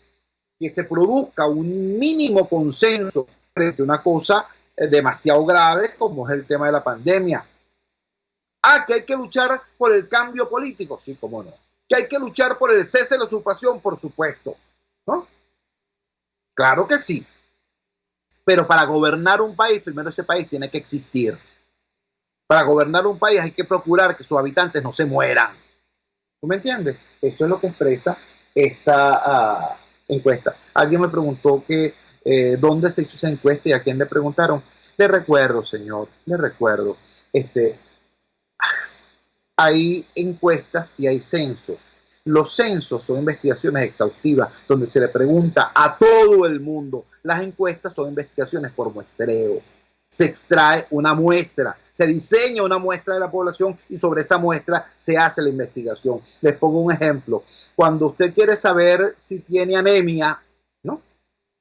Speaker 1: que se produzca un mínimo consenso frente a una cosa demasiado grave como es el tema de la pandemia. Que hay que luchar por el cambio político, sí, cómo no. Que hay que luchar por el cese de la usurpación, por supuesto, ¿no? Claro que sí. Pero para gobernar un país, primero ese país tiene que existir. Para gobernar un país hay que procurar que sus habitantes no se mueran. ¿Tú me entiendes? Eso es lo que expresa esta encuesta. Alguien me preguntó que dónde se hizo esa encuesta y a quién le preguntaron. Le recuerdo, señor, le recuerdo. Hay encuestas y hay censos. Los censos son investigaciones exhaustivas donde se le pregunta a todo el mundo. Las encuestas son investigaciones por muestreo. Se extrae una muestra, se diseña una muestra de la población y sobre esa muestra se hace la investigación. Les pongo un ejemplo. Cuando usted quiere saber si tiene anemia, ¿no?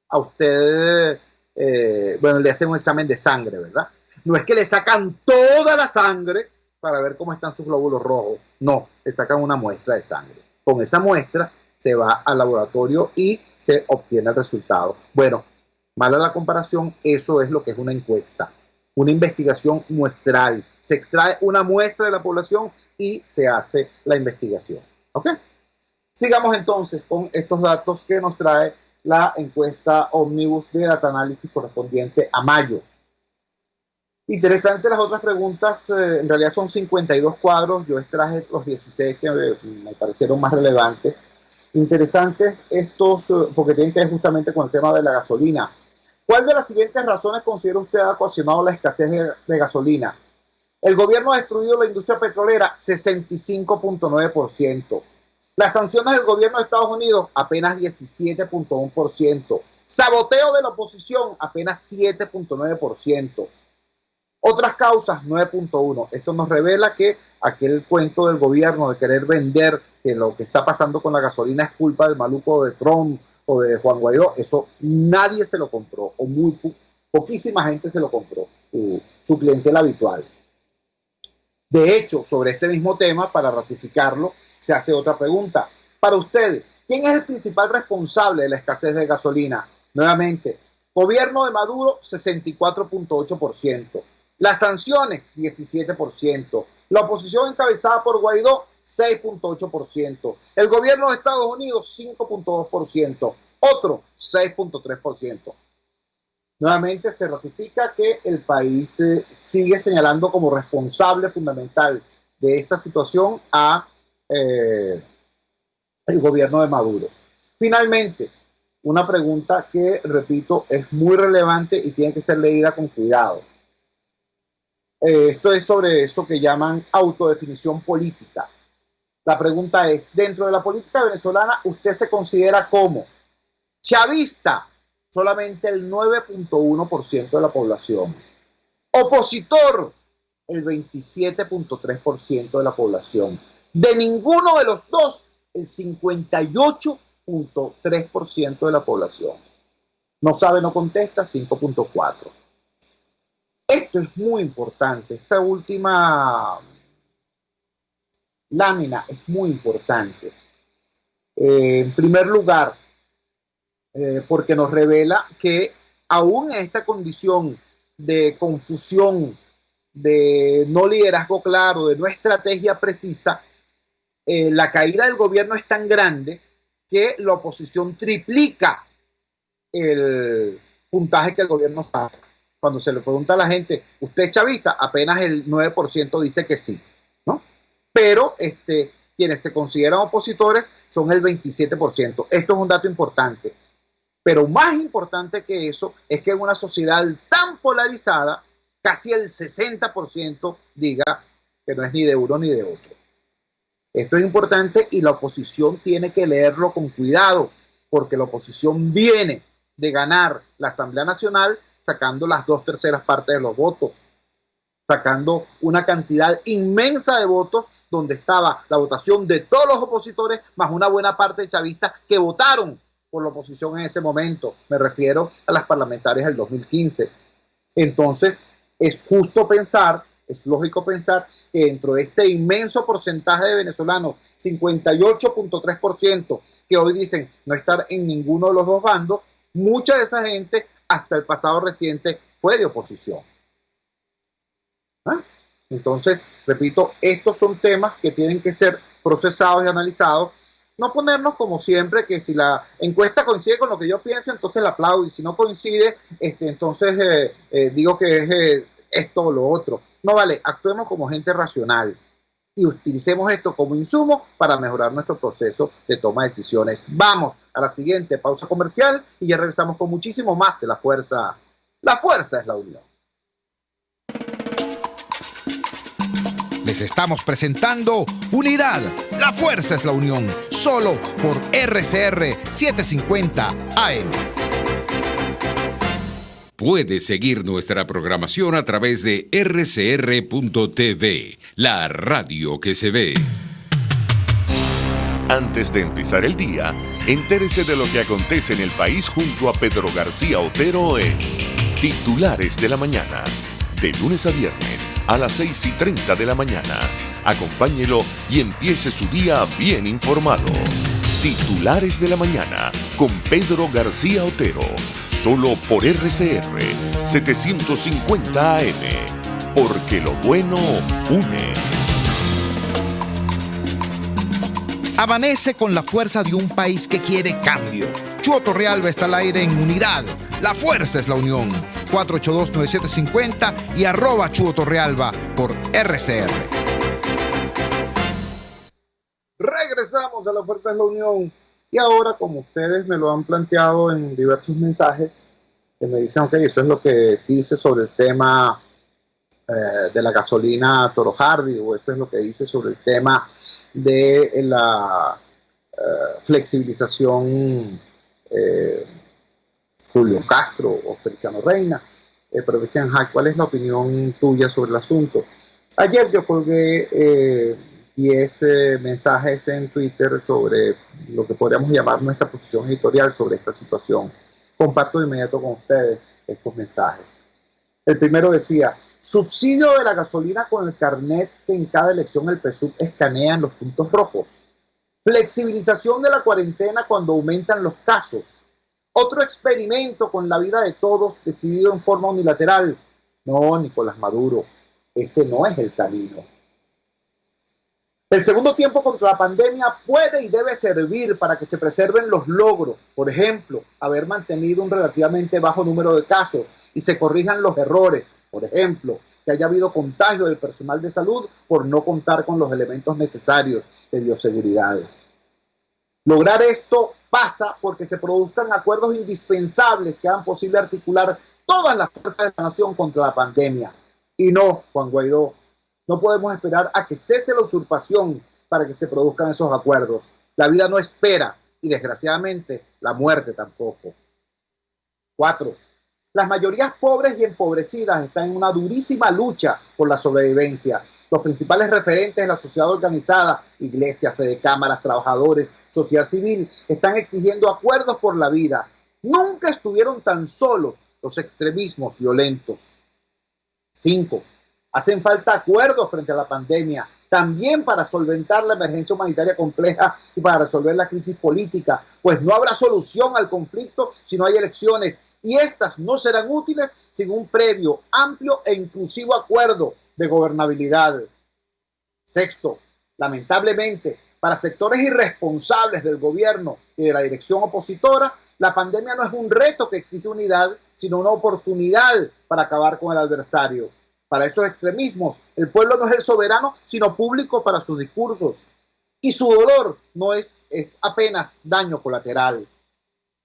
Speaker 1: A usted, le hacen un examen de sangre, ¿verdad? No es que le sacan toda la sangre para ver cómo están sus glóbulos rojos. No, le sacan una muestra de sangre. Con esa muestra se va al laboratorio y se obtiene el resultado. Bueno, mala la comparación, eso es lo que es una encuesta. Una investigación muestral. Se extrae una muestra de la población y se hace la investigación. ¿Ok? Sigamos entonces con estos datos que nos trae la encuesta Omnibus de Data Análisis correspondiente a mayo. Interesante las otras preguntas, en realidad son 52 cuadros, yo extraje los 16 que me parecieron más relevantes. Interesantes estos, porque tienen que ver justamente con el tema de la gasolina. ¿Cuál de las siguientes razones considera usted ha ocasionado la escasez de gasolina? El gobierno ha destruido la industria petrolera, 65.9%. Las sanciones del gobierno de Estados Unidos, apenas 17.1%. Saboteo de la oposición, apenas 7.9%. Otras causas, 9.1. Esto nos revela que aquel cuento del gobierno de querer vender que lo que está pasando con la gasolina es culpa del maluco de Trump o de Juan Guaidó, eso nadie se lo compró, o poquísima gente se lo compró, su clientela habitual. De hecho, sobre este mismo tema, para ratificarlo, se hace otra pregunta. Para ustedes, ¿quién es el principal responsable de la escasez de gasolina? Nuevamente, gobierno de Maduro, 64.8%. Las sanciones, 17%. La oposición encabezada por Guaidó, 6.8%. El gobierno de Estados Unidos, 5.2%. Otro, 6.3%. Nuevamente se ratifica que el país sigue señalando como responsable fundamental de esta situación a el gobierno de Maduro. Finalmente, una pregunta que, repito, es muy relevante y tiene que ser leída con cuidado. Esto es sobre eso que llaman autodefinición política. La pregunta es, dentro de la política venezolana, ¿usted se considera como chavista? Solamente el 9.1% de la población. Opositor, el 27.3% de la población. De ninguno de los dos, el 58.3% de la población. No sabe, no contesta, 5.4%. Esto es muy importante. Esta última lámina es muy importante. En primer lugar, porque nos revela que aún en esta condición de confusión, de no liderazgo claro, de no estrategia precisa, la caída del gobierno es tan grande que la oposición triplica el puntaje que el gobierno saca. Cuando se le pregunta a la gente, ¿usted es chavista? Apenas el 9% dice que sí, ¿no? Pero quienes se consideran opositores son el 27%. Esto es un dato importante. Pero más importante que eso es que en una sociedad tan polarizada, casi el 60% diga que no es ni de uno ni de otro. Esto es importante y la oposición tiene que leerlo con cuidado, porque la oposición viene de ganar la Asamblea Nacional sacando las 2/3 partes de los votos, sacando una cantidad inmensa de votos donde estaba la votación de todos los opositores más una buena parte de chavistas que votaron por la oposición en ese momento. Me refiero a las parlamentarias del 2015. Entonces, es justo pensar es lógico pensar que dentro de este inmenso porcentaje de venezolanos, 58.3%, que hoy dicen no estar en ninguno de los dos bandos, mucha de esa gente hasta el pasado reciente fue de oposición. ¿Ah? Entonces, repito, estos son temas que tienen que ser procesados y analizados. No ponernos como siempre que si la encuesta coincide con lo que yo pienso, entonces la aplaudo, y si no coincide, entonces digo que es esto o lo otro. No vale, actuemos como gente racional y utilicemos esto como insumo para mejorar nuestro proceso de toma de decisiones. Vamos a la siguiente pausa comercial y ya regresamos con muchísimo más de La Fuerza. La fuerza es la unión.
Speaker 2: Les estamos presentando Unidad, la fuerza es la unión, solo por RCR 750 AM.
Speaker 3: Puedes seguir nuestra programación a través de rcr.tv, la radio que se ve.
Speaker 5: Antes de empezar el día, entérese de lo que acontece en el país junto a Pedro García Otero en Titulares de la Mañana, de lunes a viernes a las 6:30 de la mañana. Acompáñelo y empiece su día bien informado. Titulares de la Mañana con Pedro García Otero, solo por RCR 750 AM, porque lo bueno une.
Speaker 2: Amanece con la fuerza de un país que quiere cambio. Chuo Torrealba está al aire en Unidad. La fuerza es la unión. 482-9750 y @Chuo Torrealba por RCR.
Speaker 1: Regresamos a La Fuerza es la Unión. Y ahora, como ustedes me lo han planteado en diversos mensajes, que me dicen, ok, eso es lo que dice sobre el tema de la gasolina Toro Hardy, o eso es lo que dice sobre el tema de la flexibilización Julio Castro o Feliciano Reina, pero decían, ¿cuál es la opinión tuya sobre el asunto? Ayer yo colgué 10 mensajes en Twitter sobre lo que podríamos llamar nuestra posición editorial sobre esta situación. Comparto de inmediato con ustedes estos mensajes. El primero decía, subsidio de la gasolina con el carnet que en cada elección el PSUV escanea en los puntos rojos. Flexibilización de la cuarentena cuando aumentan los casos. Otro experimento con la vida de todos decidido en forma unilateral. No, Nicolás Maduro, ese no es el camino. El segundo tiempo contra la pandemia puede y debe servir para que se preserven los logros. Por ejemplo, haber mantenido un relativamente bajo número de casos y se corrijan los errores. Por ejemplo, que haya habido contagio del personal de salud por no contar con los elementos necesarios de bioseguridad. Lograr esto pasa porque se produzcan acuerdos indispensables que hagan posible articular todas las fuerzas de la nación contra la pandemia. Y no, Juan Guaidó, no podemos esperar a que cese la usurpación para que se produzcan esos acuerdos. La vida no espera y desgraciadamente la muerte tampoco. 4. Las mayorías pobres y empobrecidas están en una durísima lucha por la sobrevivencia. Los principales referentes de la sociedad organizada, iglesias, fedecámaras, trabajadores, sociedad civil, están exigiendo acuerdos por la vida. Nunca estuvieron tan solos los extremismos violentos. 5. Hacen falta acuerdos frente a la pandemia, también para solventar la emergencia humanitaria compleja y para resolver la crisis política, pues no habrá solución al conflicto si no hay elecciones, y estas no serán útiles sin un previo, amplio e inclusivo acuerdo de gobernabilidad. 6. Lamentablemente, para sectores irresponsables del gobierno y de la dirección opositora, la pandemia no es un reto que exige unidad, sino una oportunidad para acabar con el adversario. Para esos extremismos, el pueblo no es el soberano, sino público para sus discursos. Y su dolor no es apenas daño colateral.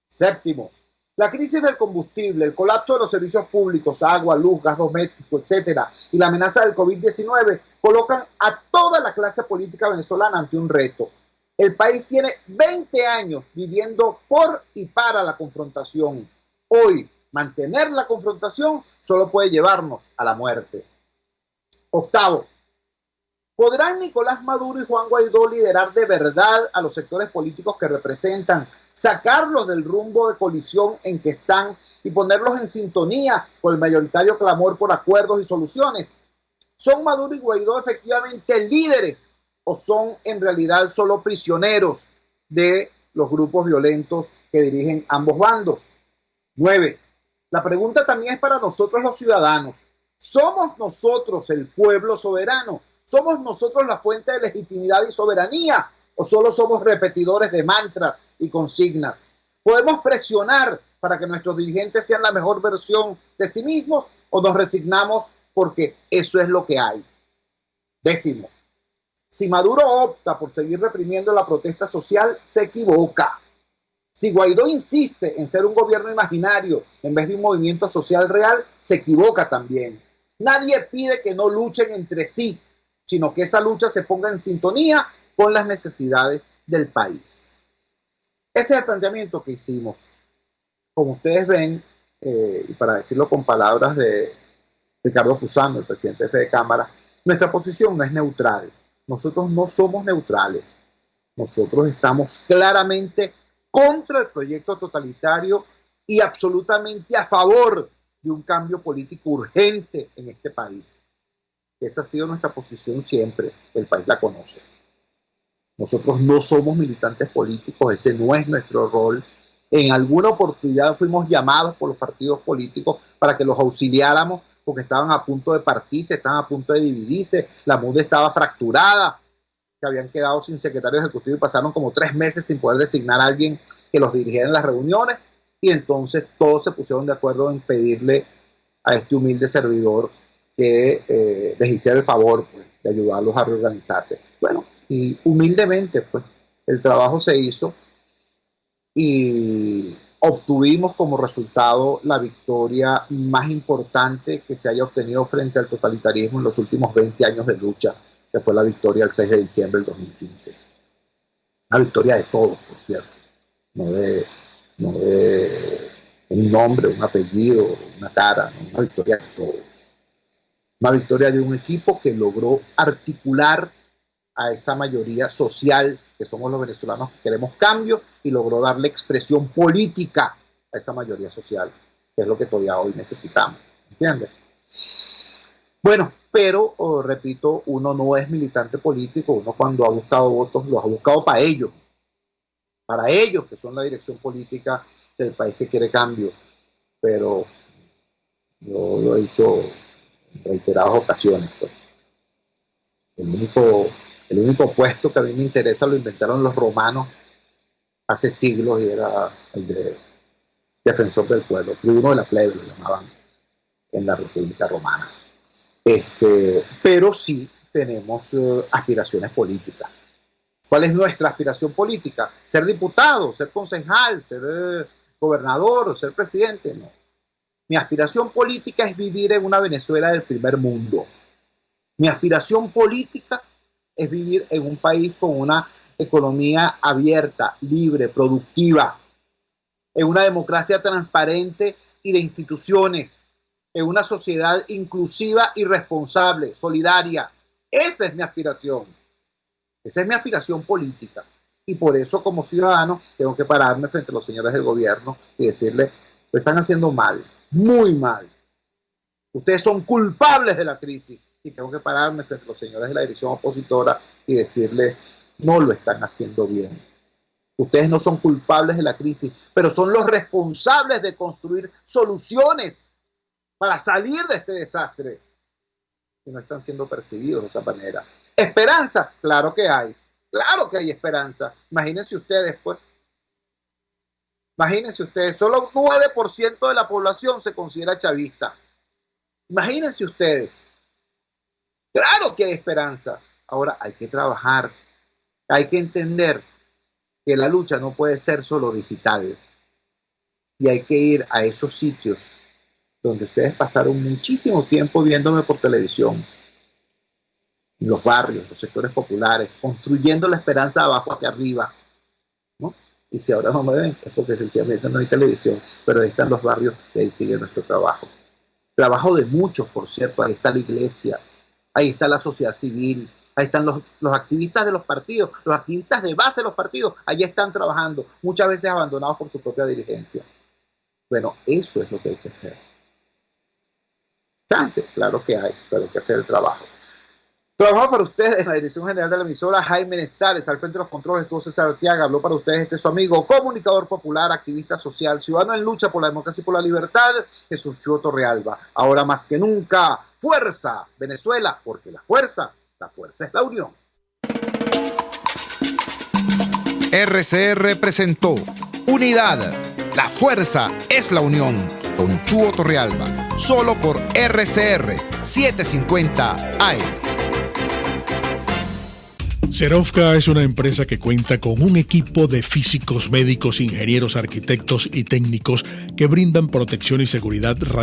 Speaker 1: 7. La crisis del combustible, el colapso de los servicios públicos, agua, luz, gas doméstico, etcétera, y la amenaza del COVID-19 colocan a toda la clase política venezolana ante un reto. El país tiene 20 años viviendo por y para la confrontación. Hoy, mantener la confrontación solo puede llevarnos a la muerte. 8. ¿Podrán Nicolás Maduro y Juan Guaidó liderar de verdad a los sectores políticos que representan, sacarlos del rumbo de colisión en que están y ponerlos en sintonía con el mayoritario clamor por acuerdos y soluciones? ¿Son Maduro y Guaidó efectivamente líderes o son en realidad solo prisioneros de los grupos violentos que dirigen ambos bandos? 9. La pregunta también es para nosotros los ciudadanos. ¿Somos nosotros el pueblo soberano? ¿Somos nosotros la fuente de legitimidad y soberanía? ¿O solo somos repetidores de mantras y consignas? ¿Podemos presionar para que nuestros dirigentes sean la mejor versión de sí mismos o nos resignamos porque eso es lo que hay? 10. Si Maduro opta por seguir reprimiendo la protesta social, se equivoca. Si Guaidó insiste en ser un gobierno imaginario en vez de un movimiento social real, se equivoca también. Nadie pide que no luchen entre sí, sino que esa lucha se ponga en sintonía con las necesidades del país. Ese es el planteamiento que hicimos. Como ustedes ven, y para decirlo con palabras de Ricardo Puzano, el presidente de Cámara, nuestra posición no es neutral. Nosotros no somos neutrales. Nosotros estamos claramente contra el proyecto totalitario y absolutamente a favor de un cambio político urgente en este país. Esa ha sido nuestra posición siempre. El país la conoce. Nosotros no somos militantes políticos, ese no es nuestro rol. En alguna oportunidad fuimos llamados por los partidos políticos para que los auxiliáramos porque estaban a punto de partirse, estaban a punto de dividirse, la MUD estaba fracturada, se habían quedado sin secretario ejecutivo y pasaron como 3 meses sin poder designar a alguien que los dirigiera en las reuniones, y entonces todos se pusieron de acuerdo en pedirle a este humilde servidor que les hiciera el favor, pues, de ayudarlos a reorganizarse. Bueno, y humildemente pues el trabajo se hizo y obtuvimos como resultado la victoria más importante que se haya obtenido frente al totalitarismo en los últimos 20 años de lucha, que fue la victoria el 6 de diciembre del 2015. Una victoria de todos, por cierto, no de un nombre, un apellido, una cara, no, una victoria de todos. Una victoria de un equipo que logró articular a esa mayoría social que somos los venezolanos que queremos cambio y logró darle expresión política a esa mayoría social, que es lo que todavía hoy necesitamos. ¿Entiendes? Bueno, pero repito, uno no es militante político, uno cuando ha buscado votos los ha buscado para ellos que son la dirección política del país que quiere cambio, pero yo lo he dicho en reiteradas ocasiones, pues. El único puesto que a mí me interesa lo inventaron los romanos hace siglos y era el de defensor del pueblo, tribuno de la plebe lo llamaban en la República Romana. Pero sí tenemos aspiraciones políticas. ¿Cuál es nuestra aspiración política? ¿Ser diputado, ser concejal, ser gobernador, ser presidente? No. Mi aspiración política es vivir en una Venezuela del primer mundo. Mi aspiración política es vivir en un país con una economía abierta, libre, productiva, en una democracia transparente y de instituciones, en una sociedad inclusiva y responsable, solidaria. Esa es mi aspiración. Esa es mi aspiración política. Y por eso, como ciudadano, tengo que pararme frente a los señores del gobierno y decirles, lo están haciendo mal, muy mal. Ustedes son culpables de la crisis. Y tengo que pararme frente a los señores de la dirección opositora y decirles, no lo están haciendo bien. Ustedes no son culpables de la crisis, pero son los responsables de construir soluciones para salir de este desastre. Y no están siendo percibidos de esa manera. ¿Esperanza? Claro que hay. Claro que hay esperanza. Imagínense ustedes, pues. Imagínense ustedes, solo 9% de la población se considera chavista. Imagínense ustedes. Claro que hay esperanza. Ahora hay que trabajar. Hay que entender que la lucha no puede ser solo digital. Y hay que ir a esos sitios donde ustedes pasaron muchísimo tiempo viéndome por televisión. En los barrios, los sectores populares, construyendo la esperanza de abajo hacia arriba, ¿no? Y si ahora no me ven, es porque sencillamente no hay televisión, pero ahí están los barrios y ahí sigue nuestro trabajo. Trabajo de muchos, por cierto. Ahí está la iglesia, ahí está la sociedad civil, ahí están los activistas de los partidos, los activistas de base de los partidos, allí están trabajando, muchas veces abandonados por su propia dirigencia. Bueno, eso es lo que hay que hacer. Chance, claro que hay, pero hay que hacer el trabajo. Trabajamos para ustedes en la dirección general de la emisora Jaime Nestares, al frente de los controles estuvo César Arteaga, habló para ustedes su amigo, comunicador popular, activista social, ciudadano en lucha por la democracia y por la libertad, Jesús Chuo Torrealba. Ahora más que nunca, fuerza Venezuela, porque la fuerza es la unión.
Speaker 2: RCR presentó Unidad, la fuerza es la unión, con Chuo Torrealba, solo por RCR 750 AM.
Speaker 6: Serovka es una empresa que cuenta con un equipo de físicos, médicos, ingenieros, arquitectos y técnicos que brindan protección y seguridad